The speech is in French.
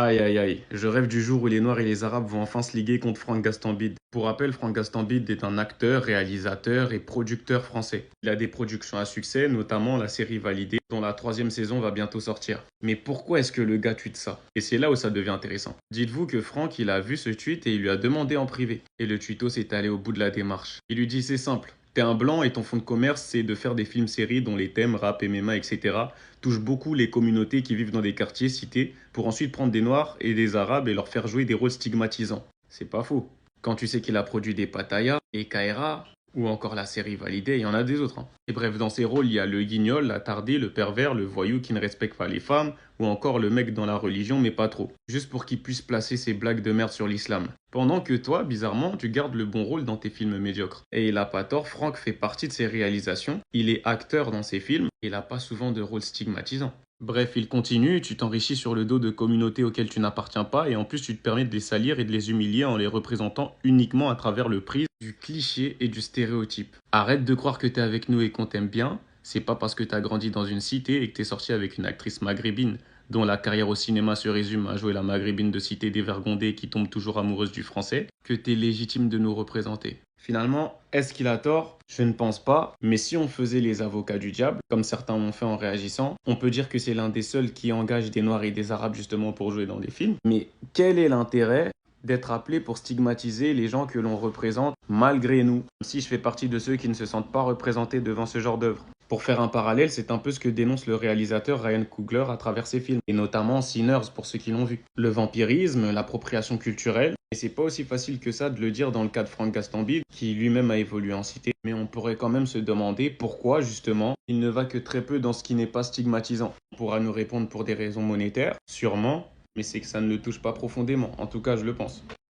Aïe aïe aïe, je rêve du jour où les Noirs et les Arabes vont enfin se liguer contre Franck Gastambide. Pour rappel, Franck Gastambide est un acteur, réalisateur et producteur français. Il a des productions à succès, notamment la série Validée, dont la troisième saison va bientôt sortir. Mais pourquoi est-ce que le gars tweet ça? Et c'est là où ça devient intéressant. Dites-vous que Franck, il a vu ce tweet et il lui a demandé en privé. Et le tweetos est allé au bout de la démarche. Il lui dit c'est simple. T'es un blanc et ton fond de commerce, c'est de faire des films-séries dont les thèmes rap, MMA, etc. touchent beaucoup les communautés qui vivent dans des quartiers cités pour ensuite prendre des noirs et des arabes et leur faire jouer des rôles stigmatisants. C'est pas faux. Quand tu sais qu'il a produit des Pattaya et Kaira, ou encore la série Validée, il y en a des autres, hein. Et bref, dans ces rôles, il y a le guignol, l'attardé, le pervers, le voyou qui ne respecte pas les femmes, ou encore le mec dans la religion, mais pas trop. Juste pour qu'il puisse placer ses blagues de merde sur l'islam. Pendant que toi, bizarrement, tu gardes le bon rôle dans tes films médiocres. Et il a pas tort, Franck fait partie de ses réalisations, il est acteur dans ses films, et il a pas souvent de rôle stigmatisant. Bref, il continue, tu t'enrichis sur le dos de communautés auxquelles tu n'appartiens pas et en plus tu te permets de les salir et de les humilier en les représentant uniquement à travers le prisme du cliché et du stéréotype. Arrête de croire que t'es avec nous et qu'on t'aime bien, c'est pas parce que t'as grandi dans une cité et que t'es sorti avec une actrice maghrébine dont la carrière au cinéma se résume à jouer la maghrébine de cité dévergondée qui tombe toujours amoureuse du français, que t'es légitime de nous représenter. Finalement, est-ce qu'il a tort? Je ne pense pas, mais si on faisait les avocats du diable, comme certains l'ont fait en réagissant, on peut dire que c'est l'un des seuls qui engage des Noirs et des Arabes justement pour jouer dans des films. Mais quel est l'intérêt d'être appelé pour stigmatiser les gens que l'on représente malgré nous, si je fais partie de ceux qui ne se sentent pas représentés devant ce genre d'œuvre? Pour faire un parallèle, c'est un peu ce que dénonce le réalisateur Ryan Coogler à travers ses films, et notamment Sinners pour ceux qui l'ont vu. Le vampirisme, l'appropriation culturelle, et c'est pas aussi facile que ça de le dire dans le cas de Franck Gastambide, qui lui-même a évolué en cité, mais on pourrait quand même se demander pourquoi justement il ne va que très peu dans ce qui n'est pas stigmatisant. On pourra nous répondre pour des raisons monétaires, sûrement, mais c'est que ça ne le touche pas profondément, en tout cas je le pense.